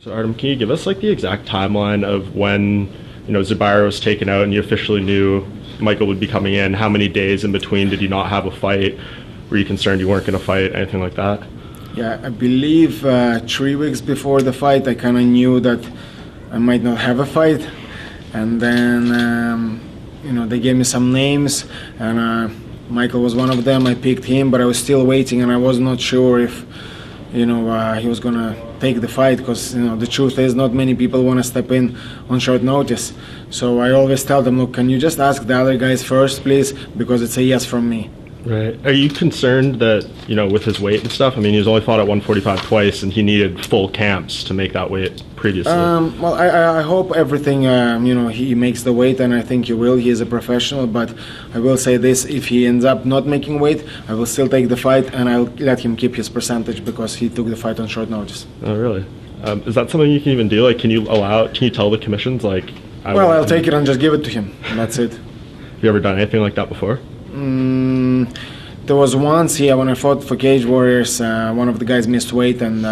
So Artem, can you give us like the exact timeline of when, Zubaira was taken out and you officially knew Michael would be coming in? How many days in between did you not have a fight? Were you concerned you weren't going to fight? Anything like that? Yeah, I believe 3 weeks before the fight, I kind of knew that I might not have a fight. And then, they gave me some names, and Michael was one of them. I picked him, but I was still waiting, and I was not sure if, he was going to take the fight, because, the truth is not many people want to step in on short notice. So I always tell them, look, can you just ask the other guys first, please, because it's a yes from me. Right. Are you concerned that, with his weight and stuff? I mean, he's only fought at 145 twice, and he needed full camps to make that weight previously. Well, I hope everything, he makes the weight, and I think he will. He is a professional, but I will say this, if he ends up not making weight, I will still take the fight, and I'll let him keep his percentage because he took the fight on short notice. Oh, really? Is that something you can even do? Like, can you tell the commissions, like... I'll take it and just give it to him, and that's it. Have you ever done anything like that before? There was once, when I fought for Cage Warriors, one of the guys missed weight, and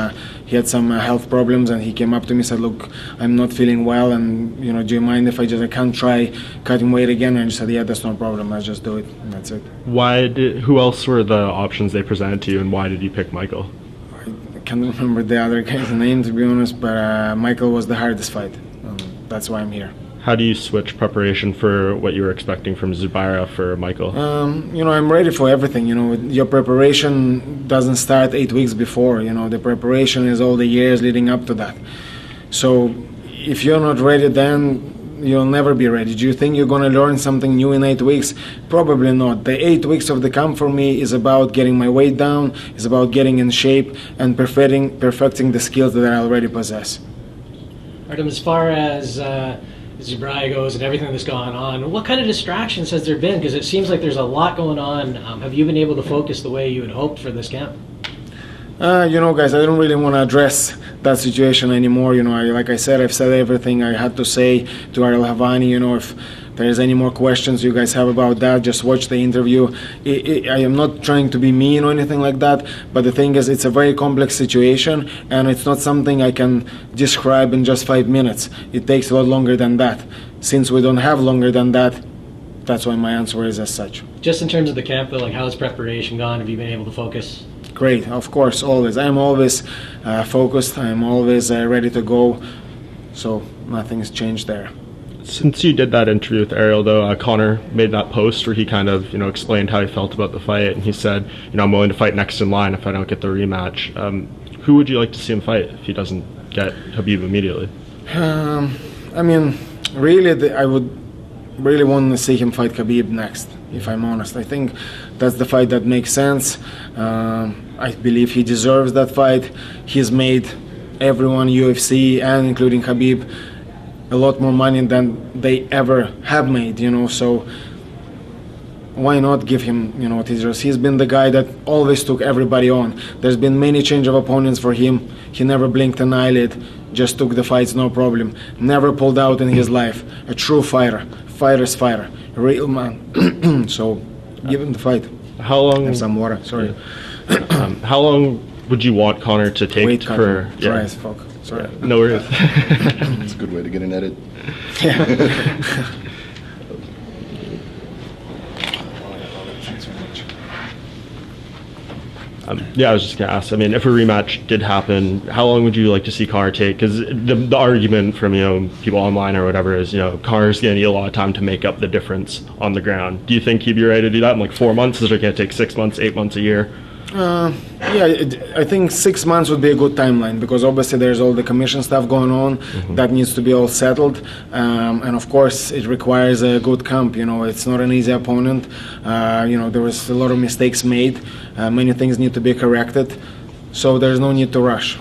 he had some health problems, and he came up to me and said, look, I'm not feeling well, and do you mind if I can't try cutting weight again? And I just said, yeah, that's no problem, let's just do it, and that's it. Who else were the options they presented to you, and why did you pick Michael? I can't remember the other guy's name, to be honest, but Michael was the hardest fight. That's why I'm here. How do you switch preparation for what you were expecting from Zubaira for Michael? I'm ready for everything. Your preparation doesn't start 8 weeks before. The preparation is all the years leading up to that. So if you're not ready, then you'll never be ready. Do you think you're going to learn something new in 8 weeks? Probably not. The 8 weeks of the camp for me is about getting my weight down, is about getting in shape and perfecting the skills that I already possess. Artem, as far as Zubaira goes and everything that's gone on, what kind of distractions has there been? Because it seems like there's a lot going on. Have you been able to focus the way you had hoped for this camp? Guys, I don't really want to address that situation anymore. Like I said, I've said everything I had to say to Ariel Havani. If there's any more questions you guys have about that, just watch the interview. I am not trying to be mean or anything like that, but the thing is, it's a very complex situation, and it's not something I can describe in just 5 minutes. It takes a lot longer than that. Since we don't have longer than that, that's why my answer is as such. Just in terms of the camp, though, how's preparation gone? Have you been able to focus? Great, of course, always. I'm always focused. I'm always ready to go. So nothing's changed there. Since you did that interview with Ariel, though, Connor made that post where he kind of, explained how he felt about the fight, and he said, I'm willing to fight next in line if I don't get the rematch. Who would you like to see him fight if he doesn't get Khabib immediately? Really, I would really want to see him fight Khabib next, if I'm honest. I think that's the fight that makes sense. I believe he deserves that fight. He's made everyone, UFC, and including Khabib, a lot more money than they ever have made, so why not give him, what he deserves? He's been the guy that always took everybody on. There's been many change of opponents for him. He never blinked an eyelid, just took the fights, no problem. Never pulled out in his life. A true fighter, fighter's fighter, a real man. So give him the fight. How long? And some water, sorry. How long would you want Connor to take Wait, for? Sorry as fuck. Sorry. Yeah, no worries. It's a good way to get an edit. Yeah. I was just going to ask, if a rematch did happen, how long would you like to see Connor take? Because the argument from, people online or whatever is, Connor's going to need a lot of time to make up the difference on the ground. Do you think he'd be ready to do that in like 4 months? Is it going to take 6 months, 8 months, a year? I think 6 months would be a good timeline, because obviously there's all the commission stuff going on. That needs to be all settled, and of course it requires a good camp. It's not an easy opponent. There was a lot of mistakes made. Many things need to be corrected, so there's no need to rush.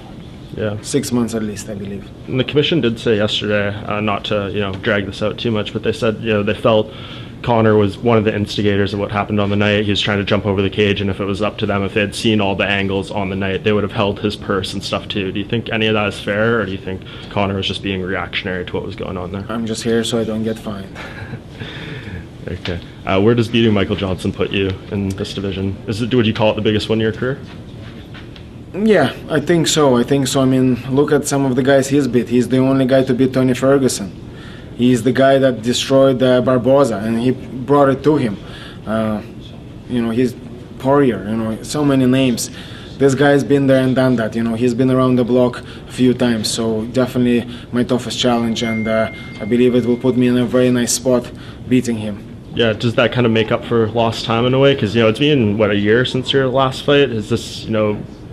Yeah, 6 months at least, I believe. And the commission did say yesterday, not to drag this out too much, but they said they felt Connor was one of the instigators of what happened on the night. He was trying to jump over the cage, and if it was up to them, if they had seen all the angles on the night, they would have held his purse and stuff too. Do you think any of that is fair, or do you think Connor was just being reactionary to what was going on there? I'm just here so I don't get fined. Okay. Where does beating Michael Johnson put you in this division? Would you call it the biggest one in your career? Yeah, I think so. I mean, look at some of the guys he's beat. He's the only guy to beat Tony Ferguson. He's the guy that destroyed Barboza, and he brought it to him. He's Poirier. So many names. This guy's been there and done that. He's been around the block a few times. So definitely my toughest challenge, and I believe it will put me in a very nice spot beating him. Yeah, does that kind of make up for lost time in a way? Because it's been a year since your last fight. Is this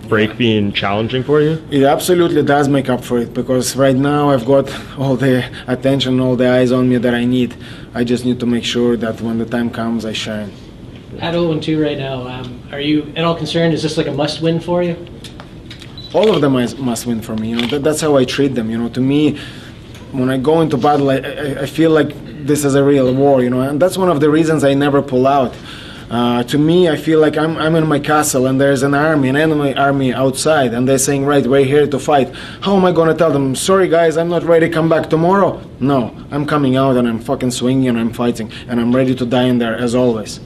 break being challenging for you? It absolutely does make up for it, because right now I've got all the attention, all the eyes on me that I need. I just need to make sure that when the time comes, I shine. At 0-2 right now, are you at all concerned? Is this like a must-win for you? All of them must win for me. That's how I treat them. To me, when I go into battle, I feel like this is a real war. And that's one of the reasons I never pull out. To me, I feel like I'm in my castle, and there's an enemy army outside, and they're saying, right, we're here to fight. How am I going to tell them, sorry guys, I'm not ready, come back tomorrow? No, I'm coming out and I'm fucking swinging and I'm fighting, and I'm ready to die in there as always.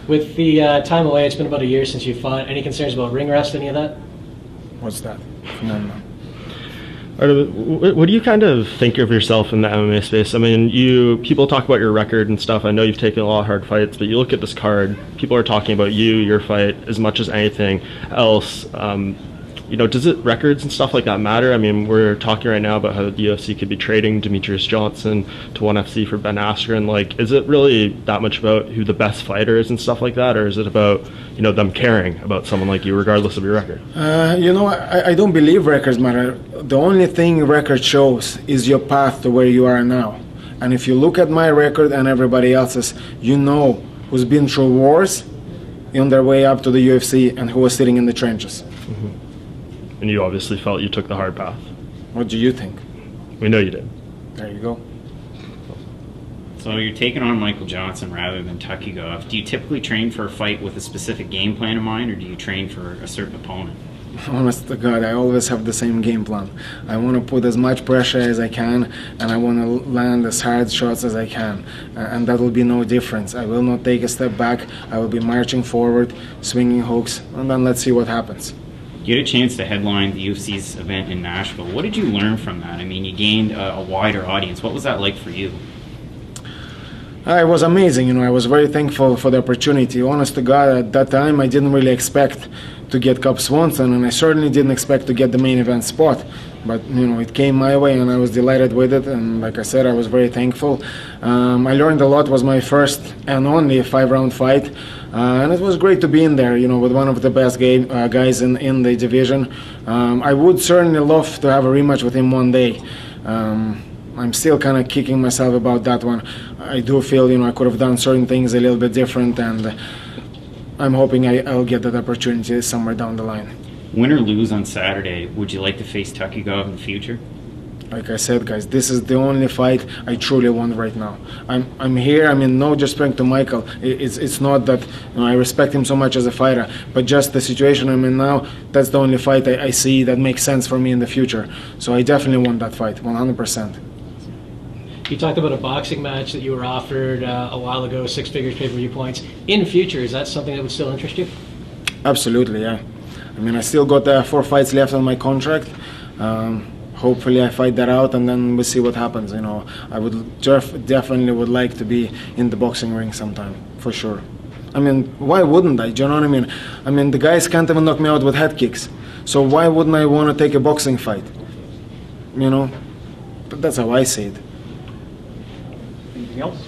With the time away, it's been about a year since you fought. Any concerns about ring rust, any of that? What's that? No. What do you kind of think of yourself in the MMA space? I mean, people talk about your record and stuff. I know you've taken a lot of hard fights, but you look at this card, people are talking about your fight as much as anything else. Does records and stuff like that matter? I mean, we're talking right now about how the UFC could be trading Demetrius Johnson to ONE FC for Ben Askren. Is it really that much about who the best fighter is and stuff like that, or is it about them caring about someone like you regardless of your record? I don't believe records matter. The only thing record shows is your path to where you are now. And if you look at my record and everybody else's, who's been through wars on their way up to the UFC and who was sitting in the trenches. Mm-hmm. And you obviously felt you took the hard path. What do you think? We know you did. There you go. So you're taking on Michael Johnson rather than Tukigov. Do you typically train for a fight with a specific game plan in mind, or do you train for a certain opponent? Honest to God, I always have the same game plan. I want to put as much pressure as I can, and I want to land as hard shots as I can. And that will be no difference. I will not take a step back. I will be marching forward, swinging hooks, and then let's see what happens. You had a chance to headline the UFC's event in Nashville. What did you learn from that? I mean, you gained a wider audience. What was that like for you? It was amazing. I was very thankful for the opportunity. Honest to God, at that time, I didn't really expect to get Cub Swanson, and I certainly didn't expect to get the main event spot. But, it came my way, and I was delighted with it. And like I said, I was very thankful. I learned a lot. It was my first and only 5-round fight. And it was great to be in there, with one of the best guys in the division. I would certainly love to have a rematch with him one day. I'm still kind of kicking myself about that one. I do feel, I could have done certain things a little bit different, and I'm hoping I'll get that opportunity somewhere down the line. Win or lose on Saturday, would you like to face Tukigov in the future? Like I said, guys, this is the only fight I truly want right now. I'm here. I mean, no disrespect to Michael. It's not that I respect him so much as a fighter, but just the situation I'm in now. That's the only fight I see that makes sense for me in the future. So I definitely want that fight, 100%. You talked about a boxing match that you were offered a while ago, 6 figures pay-per-view points. In future, is that something that would still interest you? Absolutely, yeah. I mean, I still got 4 fights left on my contract. Hopefully I fight that out, and then we'll see what happens. I would definitely would like to be in the boxing ring sometime, for sure. I mean, why wouldn't I? Do you know what I mean? I mean, the guys can't even knock me out with head kicks. So why wouldn't I want to take a boxing fight? But that's how I see it. Anything else?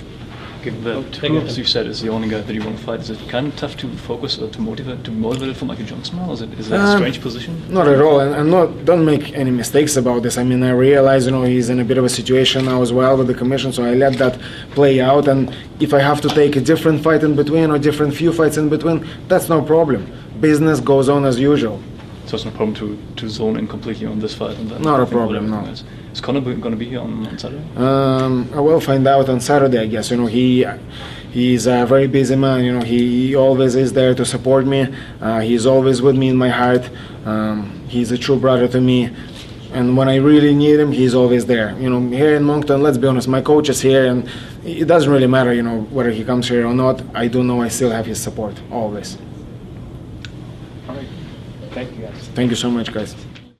Given that who, as you said, is the only guy that you want to fight, is it kind of tough to focus or to motivate it for Michael Johnson now? Is it a strange position? Not at all, and don't make any mistakes about this. I mean, I realize he's in a bit of a situation now as well with the commission, so I let that play out. And if I have to take a different fight in between or different few fights in between, that's no problem. Business goes on as usual. So it's no problem to zone in completely on this fight and then not a problem, no. Is Conor going to be here on Saturday? I will find out on Saturday, I guess. He's a very busy man. He always is there to support me. He's always with me in my heart. He's a true brother to me. And when I really need him, he's always there. Here in Moncton, let's be honest, my coach is here, and it doesn't really matter, whether he comes here or not. I do know I still have his support, always. All right. Thank you, guys. Thank you so much, guys.